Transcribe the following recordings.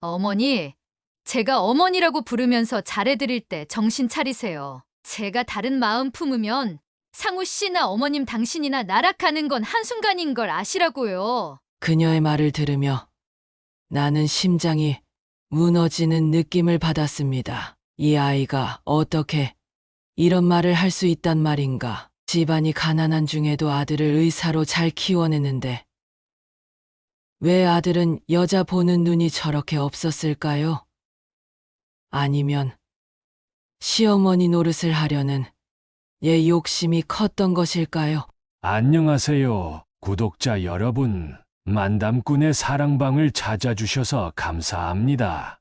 어머니, 제가 어머니라고 부르면서 잘해드릴 때 정신 차리세요. 제가 다른 마음 품으면 상우 씨나 어머님 당신이나 나락하는 건 한순간인 걸 아시라고요. 그녀의 말을 들으며 나는 심장이 무너지는 느낌을 받았습니다. 이 아이가 어떻게 이런 말을 할 수 있단 말인가? 집안이 가난한 중에도 아들을 의사로 잘 키워내는데 왜 아들은 여자 보는 눈이 저렇게 없었을까요? 아니면 시어머니 노릇을 하려는 얘 욕심이 컸던 것일까요? 안녕하세요, 구독자 여러분. 만담꾼의 사랑방을 찾아주셔서 감사합니다.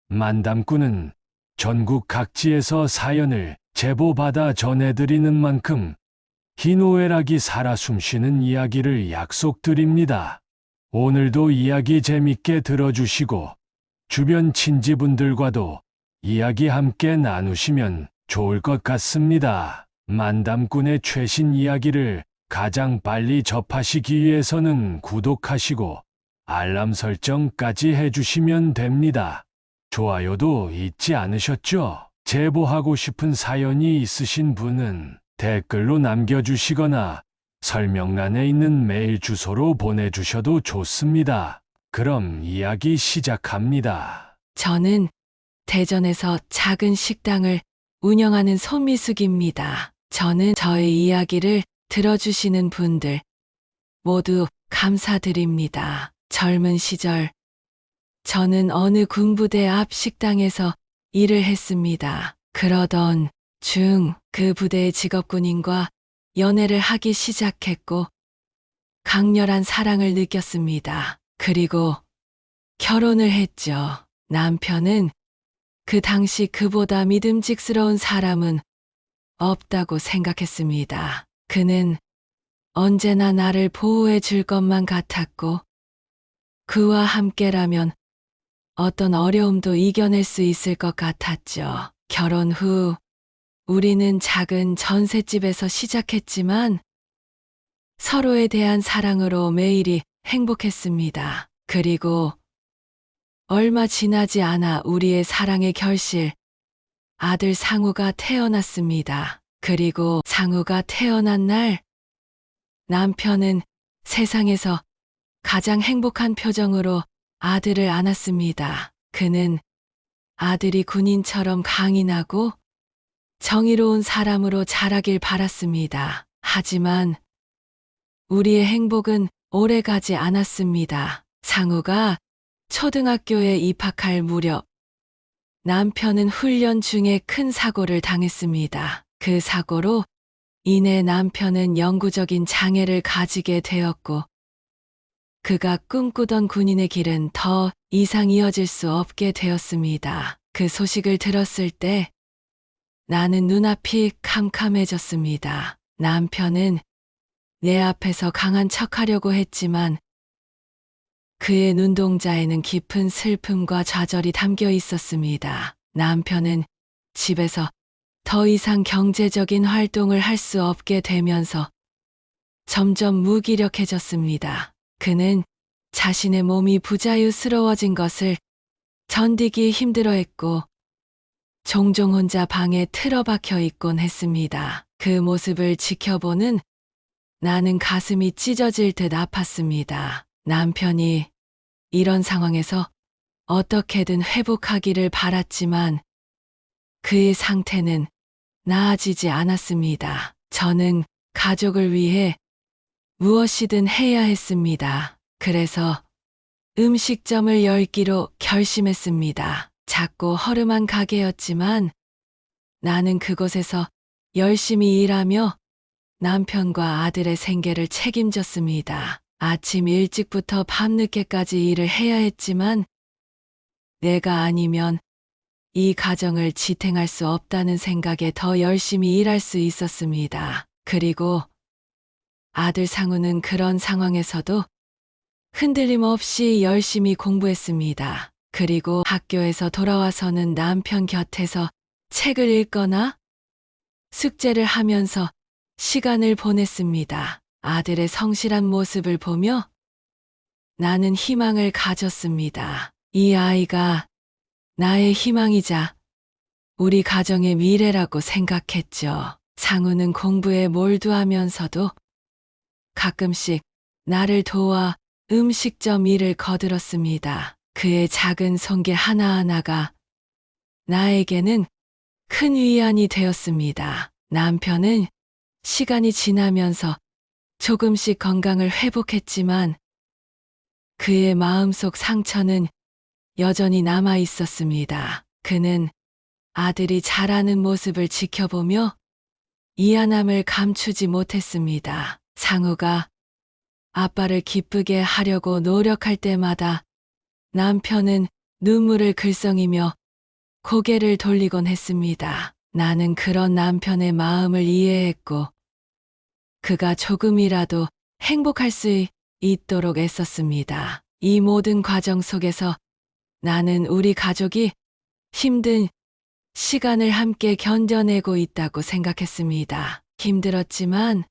만담꾼은 전국 각지에서 사연을 제보받아 전해드리는 만큼 희노애락이 살아 숨쉬는 이야기를 약속드립니다. 오늘도 이야기 재밌게 들어주시고 주변 친지분들과도 이야기 함께 나누시면 좋을 것 같습니다. 만담꾼의 최신 이야기를 가장 빨리 접하시기 위해서는 구독하시고 알람 설정까지 해주시면 됩니다. 좋아요도 잊지 않으셨죠? 제보하고 싶은 사연이 있으신 분은 댓글로 남겨주시거나 설명란에 있는 메일 주소로 보내주셔도 좋습니다. 그럼 이야기 시작합니다. 저는 대전에서 작은 식당을 운영하는 손미숙입니다. 저는 저의 이야기를 들어주시는 분들 모두 감사드립니다. 젊은 시절 저는 어느 군부대 앞 식당에서 일을 했습니다. 그러던 중 그 부대의 직업군인과 연애를 하기 시작했고 강렬한 사랑을 느꼈습니다. 그리고 결혼을 했죠. 남편은 그 당시 그보다 믿음직스러운 사람은 없다고 생각했습니다. 그는 언제나 나를 보호해 줄 것만 같았고 그와 함께라면 어떤 어려움도 이겨낼 수 있을 것 같았죠. 결혼 후 우리는 작은 전셋집에서 시작했지만 서로에 대한 사랑으로 매일이 행복했습니다. 그리고 얼마 지나지 않아 우리의 사랑의 결실, 아들 상우가 태어났습니다. 그리고 상우가 태어난 날, 남편은 세상에서 가장 행복한 표정으로 아들을 안았습니다. 그는 아들이 군인처럼 강인하고 정의로운 사람으로 자라길 바랐습니다. 하지만 우리의 행복은 오래가지 않았습니다. 상우가 초등학교에 입학할 무렵 남편은 훈련 중에 큰 사고를 당했습니다. 그 사고로 인해 남편은 영구적인 장애를 가지게 되었고 그가 꿈꾸던 군인의 길은 더 이상 이어질 수 없게 되었습니다. 그 소식을 들었을 때 나는 눈앞이 캄캄해졌습니다. 남편은 내 앞에서 강한 척하려고 했지만 그의 눈동자에는 깊은 슬픔과 좌절이 담겨 있었습니다. 남편은 집에서 더 이상 경제적인 활동을 할 수 없게 되면서 점점 무기력해졌습니다. 그는 자신의 몸이 부자유스러워진 것을 견디기 힘들어했고 종종 혼자 방에 틀어박혀 있곤 했습니다. 그 모습을 지켜보는 나는 가슴이 찢어질 듯 아팠습니다. 남편이 이런 상황에서 어떻게든 회복하기를 바랐지만 그의 상태는 나아지지 않았습니다. 저는 가족을 위해 무엇이든 해야 했습니다. 그래서 음식점을 열기로 결심했습니다. 작고 허름한 가게였지만 나는 그곳에서 열심히 일하며 남편과 아들의 생계를 책임졌습니다. 아침 일찍부터 밤늦게까지 일을 해야 했지만 내가 아니면 이 가정을 지탱할 수 없다는 생각에 더 열심히 일할 수 있었습니다. 그리고 아들 상우는 그런 상황에서도 흔들림 없이 열심히 공부했습니다. 그리고 학교에서 돌아와서는 남편 곁에서 책을 읽거나 숙제를 하면서 시간을 보냈습니다. 아들의 성실한 모습을 보며 나는 희망을 가졌습니다. 이 아이가 나의 희망이자 우리 가정의 미래라고 생각했죠. 상우는 공부에 몰두하면서도 가끔씩 나를 도와 음식점 일을 거들었습니다. 그의 작은 손길 하나하나가 나에게는 큰 위안이 되었습니다. 남편은 시간이 지나면서 조금씩 건강을 회복했지만 그의 마음속 상처는 여전히 남아 있었습니다. 그는 아들이 자라는 모습을 지켜보며 미안함을 감추지 못했습니다. 상우가 아빠를 기쁘게 하려고 노력할 때마다 남편은 눈물을 글썽이며 고개를 돌리곤 했습니다. 나는 그런 남편의 마음을 이해했고 그가 조금이라도 행복할 수 있도록 애썼습니다. 이 모든 과정 속에서 나는 우리 가족이 힘든 시간을 함께 견뎌내고 있다고 생각했습니다. 힘들었지만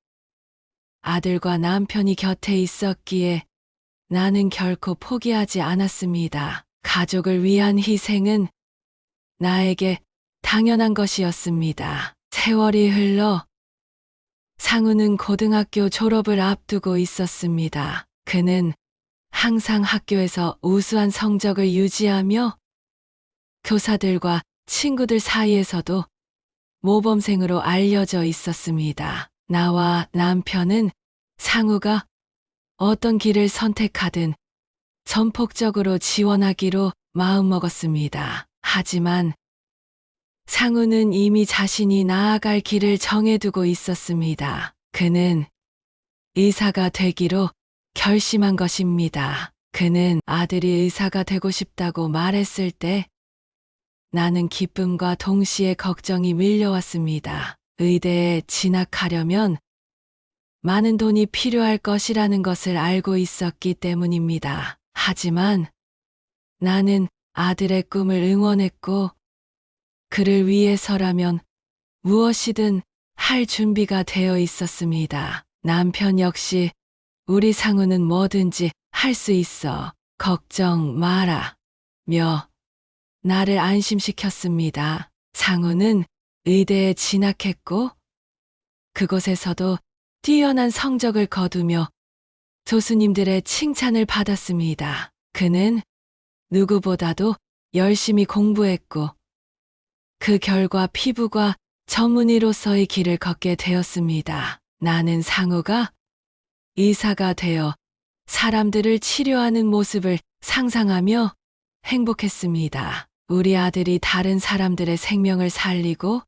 아들과 남편이 곁에 있었기에 나는 결코 포기하지 않았습니다. 가족을 위한 희생은 나에게 당연한 것이었습니다. 세월이 흘러 상우는 고등학교 졸업을 앞두고 있었습니다. 그는 항상 학교에서 우수한 성적을 유지하며 교사들과 친구들 사이에서도 모범생으로 알려져 있었습니다. 나와 남편은 상우가 어떤 길을 선택하든 전폭적으로 지원하기로 마음먹었습니다. 하지만 상우는 이미 자신이 나아갈 길을 정해두고 있었습니다. 그는 의사가 되기로 결심한 것입니다. 그는 아들이 의사가 되고 싶다고 말했을 때 나는 기쁨과 동시에 걱정이 밀려왔습니다. 의대에 진학하려면 많은 돈이 필요할 것이라는 것을 알고 있었기 때문입니다. 하지만 나는 아들의 꿈을 응원했고 그를 위해서라면 무엇이든 할 준비가 되어 있었습니다. 남편 역시 우리 상우는 뭐든지 할 수 있어. 걱정 마라. 며 나를 안심시켰습니다. 상우는 의대에 진학했고 그곳에서도 뛰어난 성적을 거두며 교수님들의 칭찬을 받았습니다. 그는 누구보다도 열심히 공부했고 그 결과 피부과 전문의로서의 길을 걷게 되었습니다. 나는 상우가 의사가 되어 사람들을 치료하는 모습을 상상하며 행복했습니다. 우리 아들이 다른 사람들의 생명을 살리고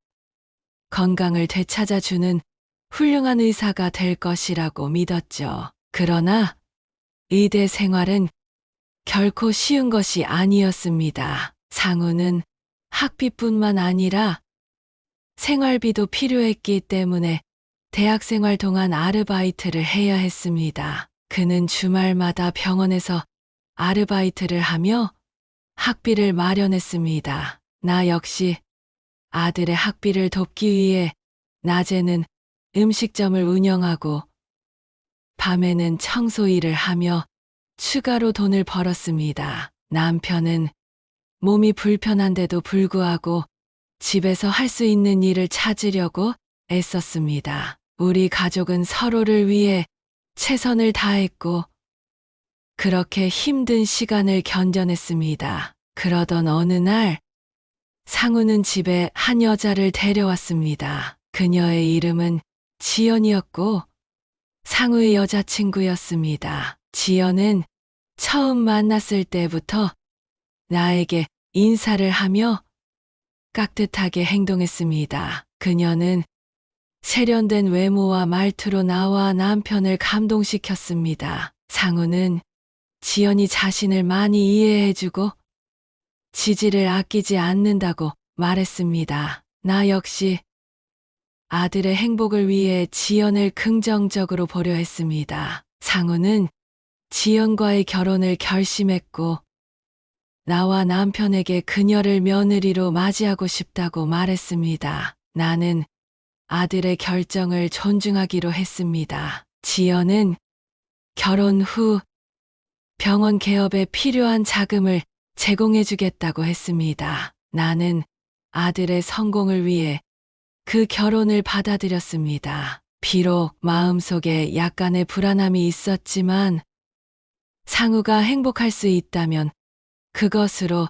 건강을 되찾아주는 훌륭한 의사가 될 것이라고 믿었죠. 그러나 의대 생활은 결코 쉬운 것이 아니었습니다. 상우는 학비뿐만 아니라 생활비도 필요했기 때문에 대학 생활 동안 아르바이트를 해야 했습니다. 그는 주말마다 병원에서 아르바이트를 하며 학비를 마련했습니다. 나 역시 아들의 학비를 돕기 위해 낮에는 음식점을 운영하고 밤에는 청소 일을 하며 추가로 돈을 벌었습니다. 남편은 몸이 불편한데도 불구하고 집에서 할 수 있는 일을 찾으려고 애썼습니다. 우리 가족은 서로를 위해 최선을 다했고 그렇게 힘든 시간을 견뎌냈습니다. 그러던 어느 날 상우는 집에 한 여자를 데려왔습니다. 그녀의 이름은 지연이었고 상우의 여자친구였습니다. 지연은 처음 만났을 때부터 나에게 인사를 하며 깍듯하게 행동했습니다. 그녀는 세련된 외모와 말투로 나와 남편을 감동시켰습니다. 상우는 지연이 자신을 많이 이해해주고 지지를 아끼지 않는다고 말했습니다. 나 역시 아들의 행복을 위해 지연을 긍정적으로 보려 했습니다. 상우는 지연과의 결혼을 결심했고 나와 남편에게 그녀를 며느리로 맞이하고 싶다고 말했습니다. 나는 아들의 결정을 존중하기로 했습니다. 지연은 결혼 후 병원 개업에 필요한 자금을 제공해주겠다고 했습니다. 나는 아들의 성공을 위해 그 결혼을 받아들였습니다. 비록 마음속에 약간의 불안함이 있었지만 상우가 행복할 수 있다면 그것으로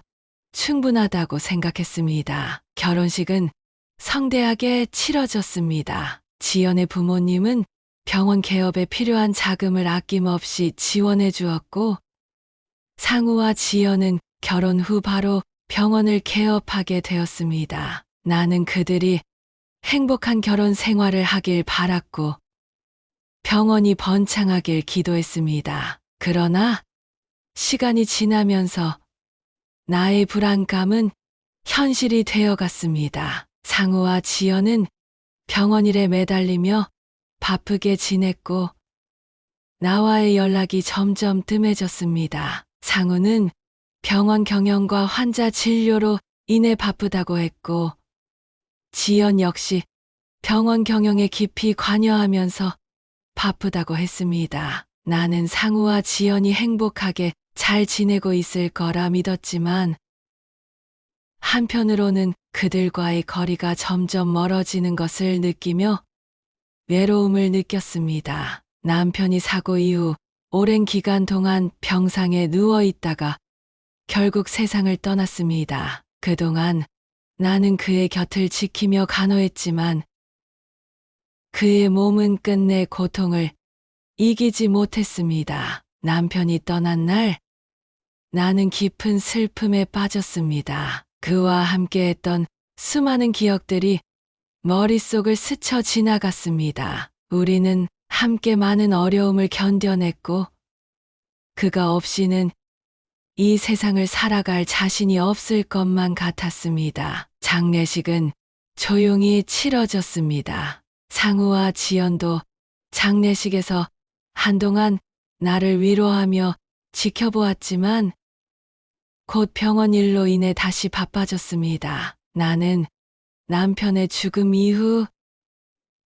충분하다고 생각했습니다. 결혼식은 성대하게 치러졌습니다. 지연의 부모님은 병원 개업에 필요한 자금을 아낌없이 지원해 주었고, 상우와 지연은 결혼 후 바로 병원을 개업하게 되었습니다. 나는 그들이 행복한 결혼 생활을 하길 바랐고, 병원이 번창하길 기도했습니다. 그러나 시간이 지나면서 나의 불안감은 현실이 되어갔습니다. 상우와 지연은 병원 일에 매달리며 바쁘게 지냈고 나와의 연락이 점점 뜸해졌습니다. 상우는 병원 경영과 환자 진료로 인해 바쁘다고 했고 지연 역시 병원 경영에 깊이 관여하면서 바쁘다고 했습니다. 나는 상우와 지연이 행복하게 잘 지내고 있을 거라 믿었지만 한편으로는 그들과의 거리가 점점 멀어지는 것을 느끼며 외로움을 느꼈습니다. 남편이 사고 이후 오랜 기간 동안 병상에 누워 있다가 결국 세상을 떠났습니다. 그동안 나는 그의 곁을 지키며 간호했지만 그의 몸은 끝내 고통을 이기지 못했습니다. 남편이 떠난 날 나는 깊은 슬픔에 빠졌습니다. 그와 함께했던 수많은 기억들이 머릿속을 스쳐 지나갔습니다. 우리는 함께 많은 어려움을 견뎌냈고 그가 없이는 이 세상을 살아갈 자신이 없을 것만 같았습니다. 장례식은 조용히 치러졌습니다. 상우와 지연도 장례식에서 한동안 나를 위로하며 지켜보았지만 곧 병원 일로 인해 다시 바빠졌습니다. 나는 남편의 죽음 이후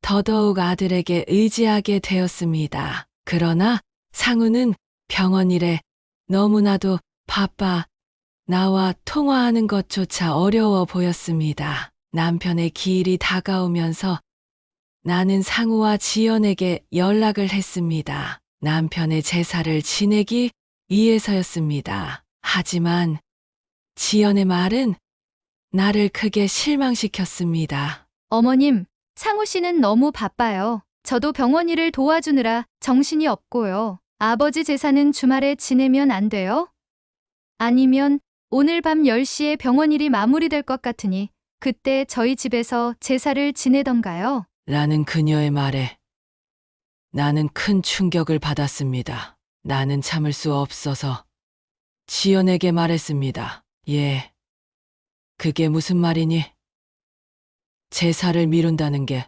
더더욱 아들에게 의지하게 되었습니다. 그러나 상우는 병원 일에 너무나도 바빠 나와 통화하는 것조차 어려워 보였습니다. 남편의 기일이 다가오면서 나는 상우와 지연에게 연락을 했습니다. 남편의 제사를 지내기 위해서였습니다. 하지만 지연의 말은 나를 크게 실망시켰습니다. 어머님, 상우 씨는 너무 바빠요. 저도 병원 일을 도와주느라 정신이 없고요. 아버지 제사는 주말에 지내면 안 돼요? 아니면 오늘 밤 10시에 병원 일이 마무리될 것 같으니 그때 저희 집에서 제사를 지내던가요? 라는 그녀의 말에 나는 큰 충격을 받았습니다. 나는 참을 수 없어서 지연에게 말했습니다. 예, 그게 무슨 말이니? 제사를 미룬다는 게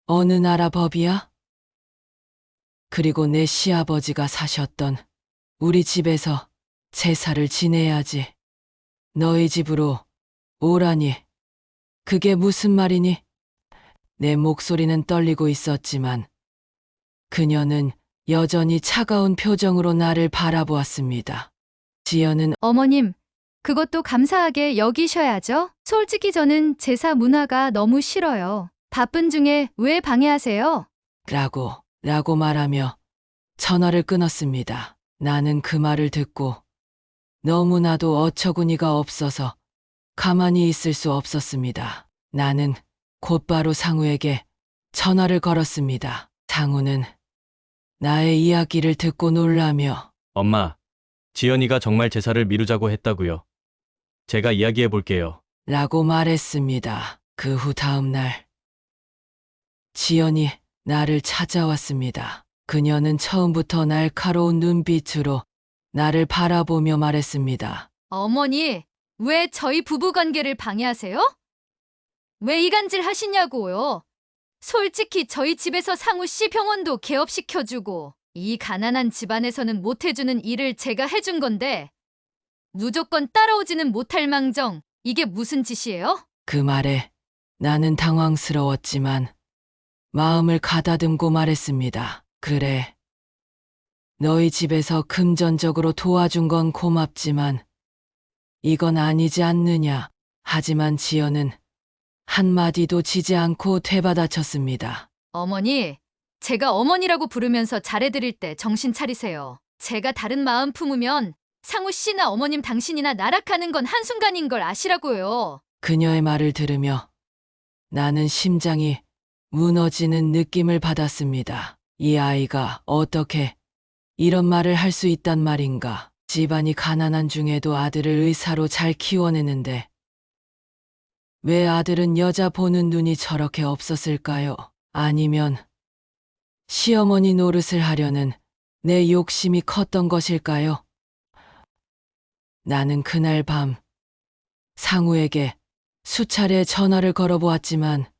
어느 나라 법이야? 그리고 내 시아버지가 사셨던 우리 집에서 제사를 지내야지. 너희 집으로 오라니. 그게 무슨 말이니? 내 목소리는 떨리고 있었지만 그녀는 여전히 차가운 표정으로 나를 바라보았습니다. 지연은 어머님, 그것도 감사하게 여기셔야죠. 솔직히 저는 제사 문화가 너무 싫어요. 바쁜 중에 왜 방해하세요? 라고 말하며 전화를 끊었습니다. 나는 그 말을 듣고 너무나도 어처구니가 없어서 가만히 있을 수 없었습니다. 나는 곧바로 상우에게 전화를 걸었습니다. 상우는 나의 이야기를 듣고 놀라며 엄마, 지연이가 정말 제사를 미루자고 했다고요. 제가 이야기해 볼게요. 라고 말했습니다. 그 후 다음 날 지연이 나를 찾아왔습니다. 그녀는 처음부터 날카로운 눈빛으로 나를 바라보며 말했습니다. 어머니, 왜 저희 부부관계를 방해하세요? 왜 이간질 하시냐고요? 솔직히 저희 집에서 상우 씨 병원도 개업시켜주고 이 가난한 집안에서는 못해주는 일을 제가 해준 건데 무조건 따라오지는 못할 망정 이게 무슨 짓이에요? 그 말에 나는 당황스러웠지만 마음을 가다듬고 말했습니다. 그래. 너희 집에서 금전적으로 도와준 건 고맙지만 이건 아니지 않느냐. 하지만 지연은 한마디도 지지 않고 되받아쳤습니다. 어머니, 제가 어머니라고 부르면서 잘해드릴 때 정신 차리세요. 제가 다른 마음 품으면 상우 씨나 어머님 당신이나 나락하는 건 한순간인 걸 아시라고요. 그녀의 말을 들으며 나는 심장이 무너지는 느낌을 받았습니다. 이 아이가 어떻게 이런 말을 할 수 있단 말인가. 집안이 가난한 중에도 아들을 의사로 잘 키워내는데 왜 아들은 여자 보는 눈이 저렇게 없었을까요? 아니면 시어머니 노릇을 하려는 내 욕심이 컸던 것일까요? 나는 그날 밤 상우에게 수차례 전화를 걸어보았지만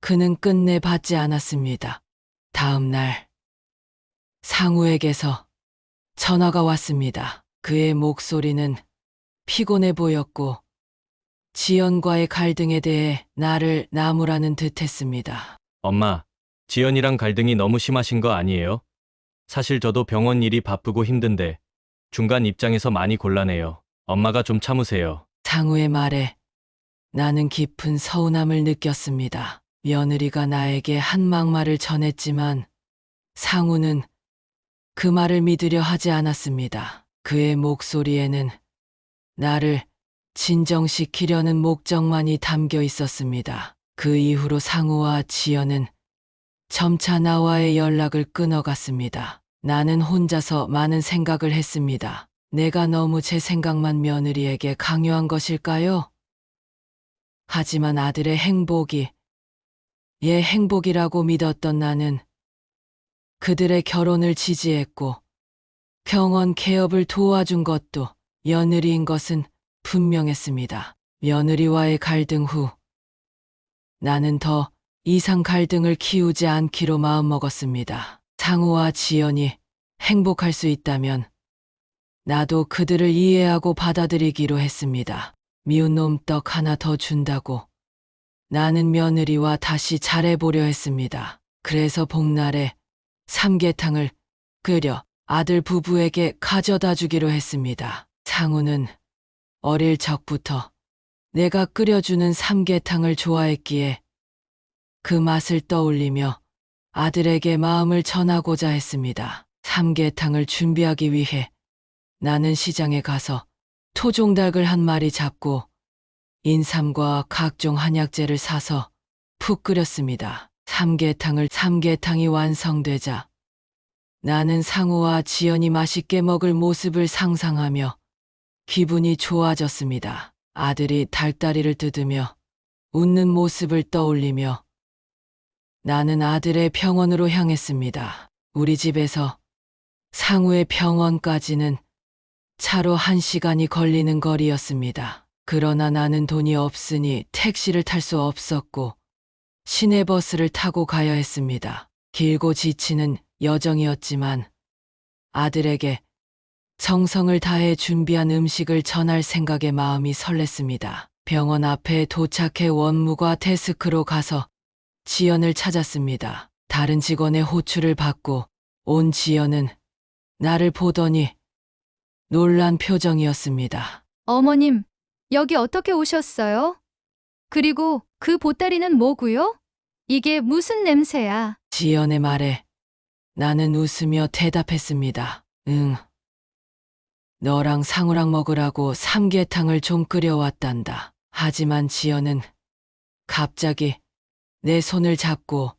그는 끝내 받지 않았습니다. 다음 날 상우에게서 전화가 왔습니다. 그의 목소리는 피곤해 보였고 지연과의 갈등에 대해 나를 나무라는 듯했습니다. 엄마, 지연이랑 갈등이 너무 심하신 거 아니에요? 사실 저도 병원 일이 바쁘고 힘든데 중간 입장에서 많이 곤란해요. 엄마가 좀 참으세요. 상우의 말에 나는 깊은 서운함을 느꼈습니다. 며느리가 나에게 한 막말을 전했지만 상우는 그 말을 믿으려 하지 않았습니다. 그의 목소리에는 나를 진정시키려는 목적만이 담겨 있었습니다. 그 이후로 상우와 지연은 점차 나와의 연락을 끊어갔습니다. 나는 혼자서 많은 생각을 했습니다. 내가 너무 제 생각만 며느리에게 강요한 것일까요? 하지만 아들의 행복이 얘 행복이라고 믿었던 나는 그들의 결혼을 지지했고 병원 개업을 도와준 것도 며느리인 것은 분명했습니다. 며느리와의 갈등 후 나는 더 이상 갈등을 키우지 않기로 마음먹었습니다. 상우와 지연이 행복할 수 있다면 나도 그들을 이해하고 받아들이기로 했습니다. 미운 놈 떡 하나 더 준다고 나는 며느리와 다시 잘해보려 했습니다. 그래서 복날에 삼계탕을 끓여 아들 부부에게 가져다 주기로 했습니다. 상우는 어릴 적부터 내가 끓여주는 삼계탕을 좋아했기에 그 맛을 떠올리며 아들에게 마음을 전하고자 했습니다. 삼계탕을 준비하기 위해 나는 시장에 가서 토종닭을 한 마리 잡고 인삼과 각종 한약재를 사서 푹 끓였습니다. 삼계탕이 완성되자 나는 상우와 지연이 맛있게 먹을 모습을 상상하며 기분이 좋아졌습니다. 아들이 닭다리를 뜯으며 웃는 모습을 떠올리며 나는 아들의 병원으로 향했습니다. 우리 집에서 상우의 병원까지는 차로 1시간이 걸리는 거리였습니다. 그러나 나는 돈이 없으니 택시를 탈 수 없었고 시내버스를 타고 가야 했습니다. 길고 지치는 여정이었지만 아들에게 정성을 다해 준비한 음식을 전할 생각에 마음이 설렜습니다. 병원 앞에 도착해 원무과 데스크로 가서 지연을 찾았습니다. 다른 직원의 호출을 받고 온 지연은 나를 보더니 놀란 표정이었습니다. 어머님, 여기 어떻게 오셨어요? 그리고 그 보따리는 뭐고요? 이게 무슨 냄새야? 지연의 말에 나는 웃으며 대답했습니다. 응. 너랑 상우랑 먹으라고 삼계탕을 좀 끓여왔단다. 하지만 지연은 갑자기 내 손을 잡고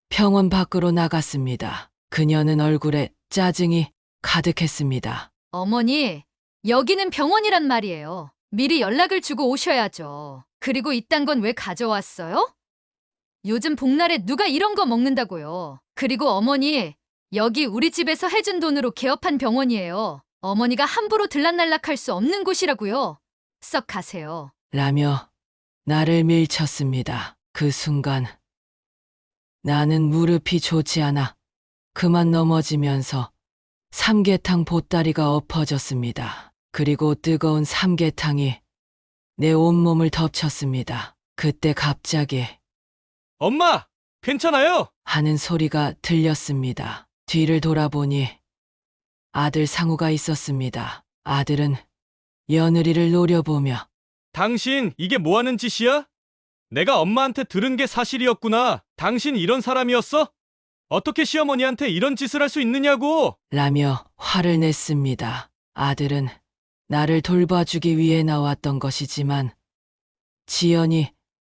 병원 밖으로 나갔습니다. 그녀는 얼굴에 짜증이 가득했습니다. 어머니, 여기는 병원이란 말이에요. 미리 연락을 주고 오셔야죠. 그리고 이딴 건 왜 가져왔어요? 요즘 복날에 누가 이런 거 먹는다고요. 그리고 어머니, 여기 우리 집에서 해준 돈으로 개업한 병원이에요. 어머니가 함부로 들락날락할 수 없는 곳이라고요. 썩 가세요. 라며 나를 밀쳤습니다. 그 순간 나는 무릎이 좋지 않아 그만 넘어지면서 삼계탕 보따리가 엎어졌습니다. 그리고 뜨거운 삼계탕이 내 온몸을 덮쳤습니다. 그때 갑자기 엄마! 괜찮아요? 하는 소리가 들렸습니다. 뒤를 돌아보니 아들 상우가 있었습니다. 아들은 며느리를 노려보며 당신 이게 뭐 하는 짓이야? 내가 엄마한테 들은 게 사실이었구나. 당신 이런 사람이었어? 어떻게 시어머니한테 이런 짓을 할 수 있느냐고! 라며 화를 냈습니다. 아들은 나를 돌봐주기 위해 나왔던 것이지만 지연이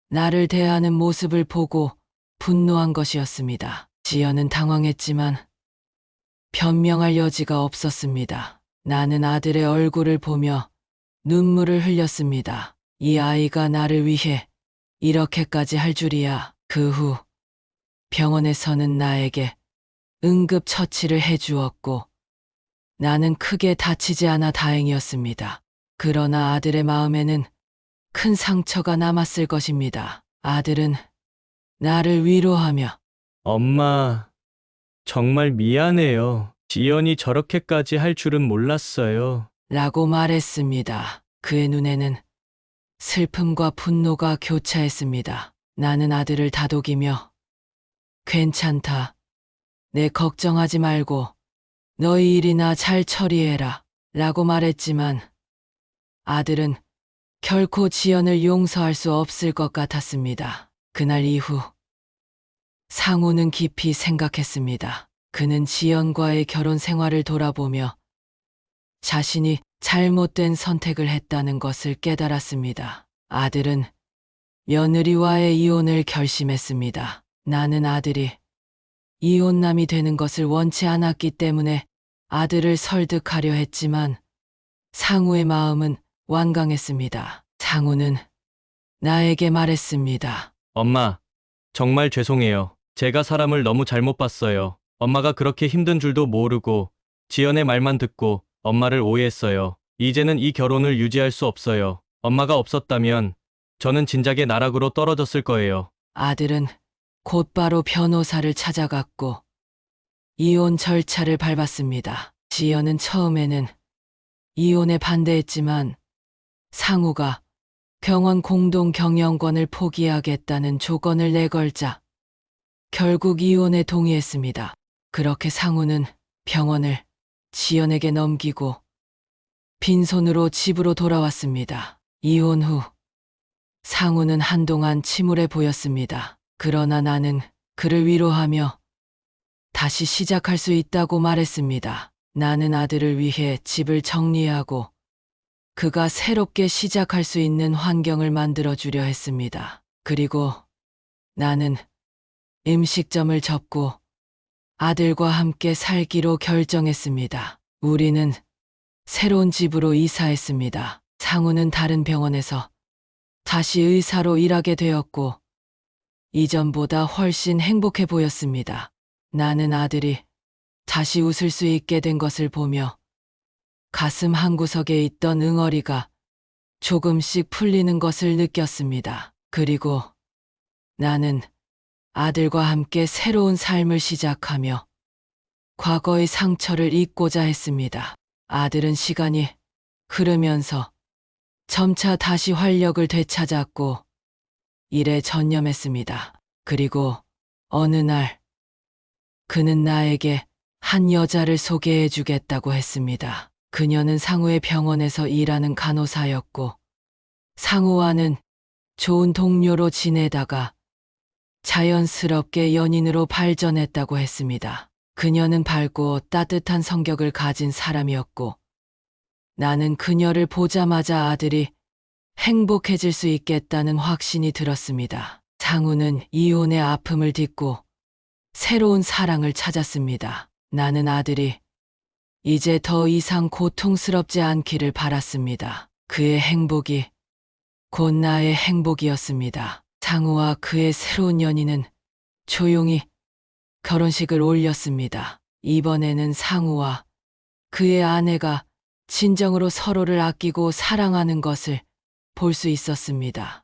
나를 대하는 모습을 보고 분노한 것이었습니다. 지연은 당황했지만 변명할 여지가 없었습니다. 나는 아들의 얼굴을 보며 눈물을 흘렸습니다. 이 아이가 나를 위해 이렇게까지 할 줄이야. 그 후 병원에서는 나에게 응급처치를 해주었고 나는 크게 다치지 않아 다행이었습니다. 그러나 아들의 마음에는 큰 상처가 남았을 것입니다. 아들은 나를 위로하며 엄마, 정말 미안해요. 지연이 저렇게까지 할 줄은 몰랐어요. 라고 말했습니다. 그의 눈에는 슬픔과 분노가 교차했습니다. 나는 아들을 다독이며 괜찮다. 내 걱정하지 말고 너희 일이나 잘 처리해라. 라고 말했지만 아들은 결코 지연을 용서할 수 없을 것 같았습니다. 그날 이후 상우는 깊이 생각했습니다. 그는 지연과의 결혼 생활을 돌아보며 자신이 잘못된 선택을 했다는 것을 깨달았습니다. 아들은 며느리와의 이혼을 결심했습니다. 나는 아들이 이혼남이 되는 것을 원치 않았기 때문에 아들을 설득하려 했지만 상우의 마음은 완강했습니다. 상우는 나에게 말했습니다. 엄마, 정말 죄송해요. 제가 사람을 너무 잘못 봤어요. 엄마가 그렇게 힘든 줄도 모르고 지연의 말만 듣고 엄마를 오해했어요. 이제는 이 결혼을 유지할 수 없어요. 엄마가 없었다면 저는 진작에 나락으로 떨어졌을 거예요. 아들은 곧바로 변호사를 찾아갔고 이혼 절차를 밟았습니다. 지연은 처음에는 이혼에 반대했지만 상우가 병원 공동 경영권을 포기하겠다는 조건을 내걸자 결국 이혼에 동의했습니다. 그렇게 상우는 병원을 지연에게 넘기고 빈손으로 집으로 돌아왔습니다. 이혼 후 상우는 한동안 침울해 보였습니다. 그러나 나는 그를 위로하며 다시 시작할 수 있다고 말했습니다. 나는 아들을 위해 집을 정리하고 그가 새롭게 시작할 수 있는 환경을 만들어주려 했습니다. 그리고 나는 음식점을 접고 아들과 함께 살기로 결정했습니다. 우리는 새로운 집으로 이사했습니다. 상우는 다른 병원에서 다시 의사로 일하게 되었고 이전보다 훨씬 행복해 보였습니다. 나는 아들이 다시 웃을 수 있게 된 것을 보며 가슴 한구석에 있던 응어리가 조금씩 풀리는 것을 느꼈습니다. 그리고 나는 아들과 함께 새로운 삶을 시작하며 과거의 상처를 잊고자 했습니다. 아들은 시간이 흐르면서 점차 다시 활력을 되찾았고 일에 전념했습니다. 그리고 어느 날 그는 나에게 한 여자를 소개해 주겠다고 했습니다. 그녀는 상우의 병원에서 일하는 간호사였고 상우와는 좋은 동료로 지내다가 자연스럽게 연인으로 발전했다고 했습니다. 그녀는 밝고 따뜻한 성격을 가진 사람이었고 나는 그녀를 보자마자 아들이 행복해질 수 있겠다는 확신이 들었습니다. 상우는 이혼의 아픔을 딛고 새로운 사랑을 찾았습니다. 나는 아들이 이제 더 이상 고통스럽지 않기를 바랐습니다. 그의 행복이 곧 나의 행복이었습니다. 상우와 그의 새로운 연인은 조용히 결혼식을 올렸습니다. 이번에는 상우와 그의 아내가 진정으로 서로를 아끼고 사랑하는 것을 볼 수 있었습니다.